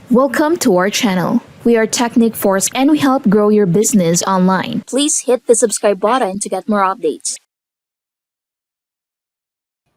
Welcome to our channel. We are Technic Force and we help grow your business online. Please hit the subscribe button to get more updates.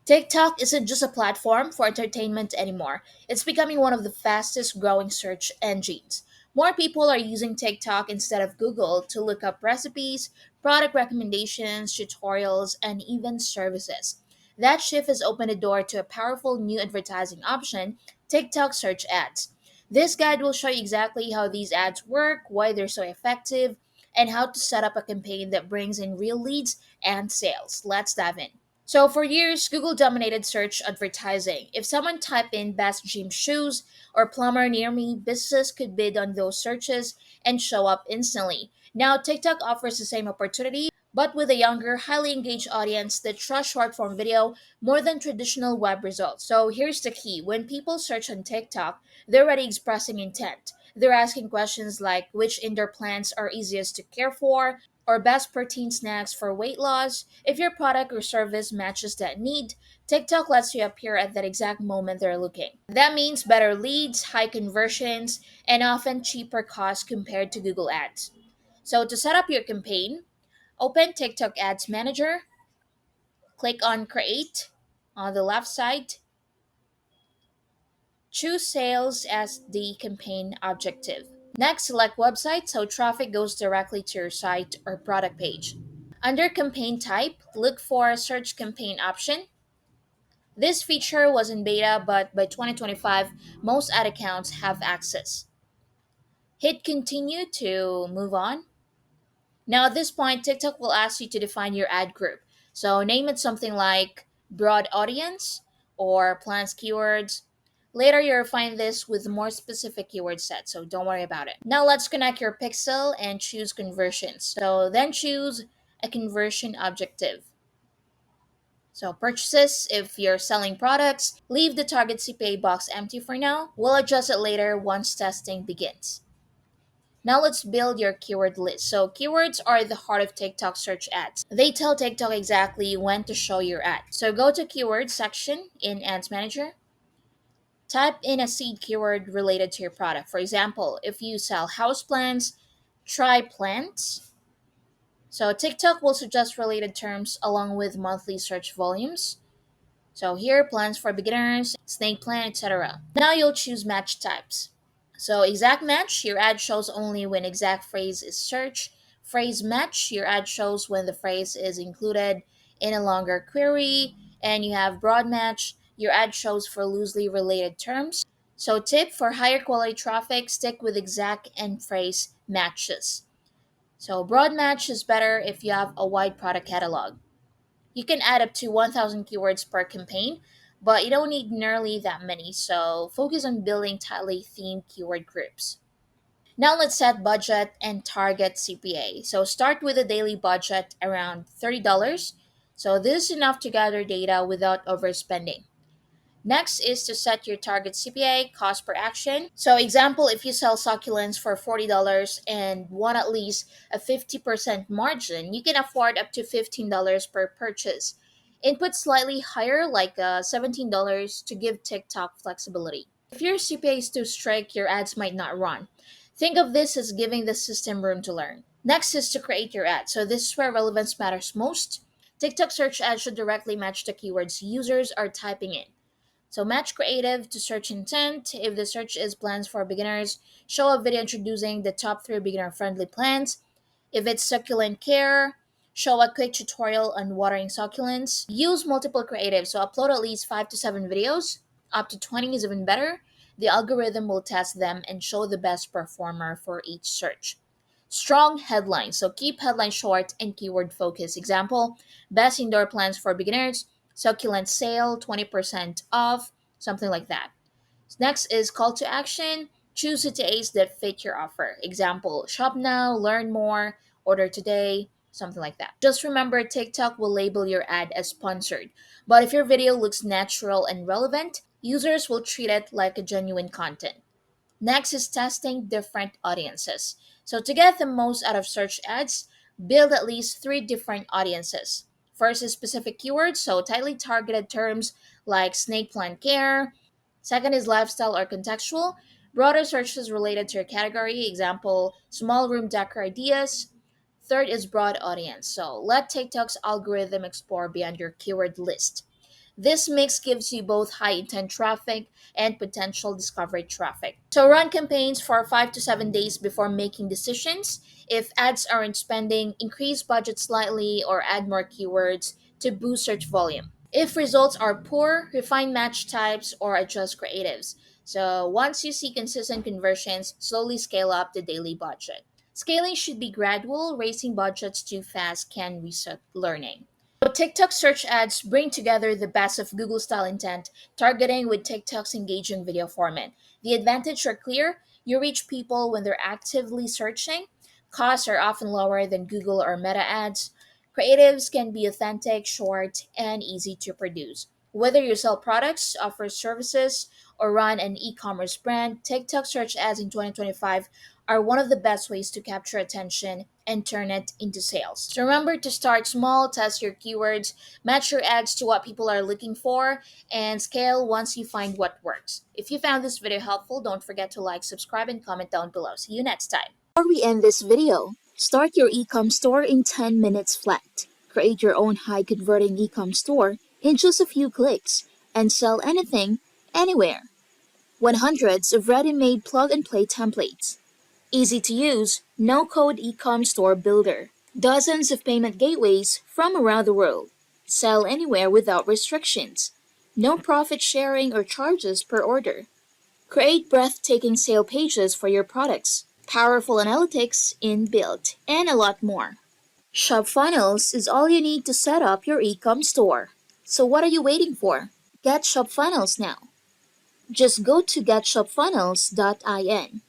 TikTok isn't just a platform for entertainment anymore. It's becoming one of the fastest growing search engines. More people are using TikTok instead of Google to look up recipes, product recommendations, tutorials, and even services. That shift has opened the door to a powerful new advertising option, TikTok search ads. This guide will show you exactly how these ads work, why they're so effective, and how to set up a campaign that brings in real leads and sales. Let's dive in. So for years, Google dominated search advertising. If someone typed in best gym shoes or plumber near me, businesses could bid on those searches and show up instantly. Now TikTok offers the same opportunity, but with a younger, highly engaged audience that trusts short form video more than traditional web results. So here's the key. When people search on TikTok, they're already expressing intent. They're asking questions like which indoor plants are easiest to care for, or best protein snacks for weight loss. If your product or service matches that need, TikTok lets you appear at that exact moment they're looking. That means better leads, high conversions, and often cheaper costs compared to Google Ads. So to set up your campaign, open TikTok Ads Manager, click on Create on the left side, choose sales as the campaign objective. Next, select website so traffic goes directly to your site or product page. Under campaign type, look for search campaign option. This feature was in beta, but by 2025, most ad accounts have access. Hit continue to move on. Now, at this point, TikTok will ask you to define your ad group. So, name it something like broad audience or plans keywords. Later, you'll find this with more specific keyword set, so don't worry about it. Now, let's connect your pixel and choose conversions. So, then choose a conversion objective. So, purchases, if you're selling products, leave the target CPA box empty for now. We'll adjust it later once testing begins. Now let's build your keyword list. So keywords are the heart of TikTok search ads. They tell TikTok exactly when to show your ad. So go to keyword section in Ads Manager. Type in a seed keyword related to your product. For example, if you sell houseplants, try plants. So TikTok will suggest related terms along with monthly search volumes. So here, plants for beginners, snake plant, etc. Now you'll choose match types. So exact match, your ad shows only when exact phrase is searched. Phrase match, your ad shows when the phrase is included in a longer query. And you have broad match, your ad shows for loosely related terms. So tip for higher quality traffic, stick with exact and phrase matches. So broad match is better if you have a wide product catalog. You can add up to 1,000 keywords per campaign, but you don't need nearly that many, so focus on building tightly themed keyword groups. Now let's set budget and target CPA. So start with a daily budget around $30. So this is enough to gather data without overspending. Next is to set your target CPA, cost per action. So example, if you sell succulents for $40 and want at least a 50% margin, you can afford up to $15 per purchase. Input slightly higher, like $17 to give TikTok flexibility. If your CPA is too strict, your ads might not run. Think of this as giving the system room to learn. Next is to create your ad. So this is where relevance matters most. TikTok search ads should directly match the keywords users are typing in. So match creative to search intent. If the search is plans for beginners, show a video introducing the top 3 beginner-friendly plants. If it's succulent care, show a quick tutorial on watering succulents. Use multiple creatives, so upload at least 5 to 7 videos. Up to 20 is even better. The algorithm will test them and show the best performer for each search. Strong headlines, so keep headlines short and keyword focused. Example, best indoor plants for beginners, succulent sale, 20% off, something like that. Next is call to action. Choose CTAs that fit your offer. Example, shop now, learn more, order today, something like that. Just remember, TikTok will label your ad as sponsored, but if your video looks natural and relevant, users will treat it like a genuine content. Next is testing different audiences. So to get the most out of search ads, build at least 3 different audiences. First is specific keywords, so tightly targeted terms like snake plant care. Second is lifestyle or contextual. Broader searches related to your category, example, small room decor ideas. Third is broad audience. So let TikTok's algorithm explore beyond your keyword list. This mix gives you both high intent traffic and potential discovery traffic. So run campaigns for 5 to 7 days before making decisions. If ads aren't spending, increase budget slightly or add more keywords to boost search volume. If results are poor, refine match types or adjust creatives. So once you see consistent conversions, slowly scale up the daily budget. Scaling should be gradual, raising budgets too fast can reset learning. So TikTok search ads bring together the best of Google style intent, targeting with TikTok's engaging video format. The advantages are clear. You reach people when they're actively searching. Costs are often lower than Google or Meta ads. Creatives can be authentic, short, and easy to produce. Whether you sell products, offer services, or run an e commerce brand, TikTok search ads in 2025 are one of the best ways to capture attention and turn it into sales. So remember to start small, test your keywords, match your ads to what people are looking for, and scale once you find what works. If you found this video helpful, don't forget to like, subscribe, and comment down below. See you next time. Before we end this video, start your e-com store in 10 minutes flat. Create your own high converting e-com store in just a few clicks and sell anything, anywhere. With hundreds of ready-made plug-and-play templates. Easy to use, no-code e-com store builder. Dozens of payment gateways from around the world. Sell anywhere without restrictions. No profit sharing or charges per order. Create breathtaking sale pages for your products, powerful analytics inbuilt, and a lot more. Shop Funnels is all you need to set up your e-com store. So what are you waiting for? Get Shop Funnels now. Just go to getshopfunnels.in.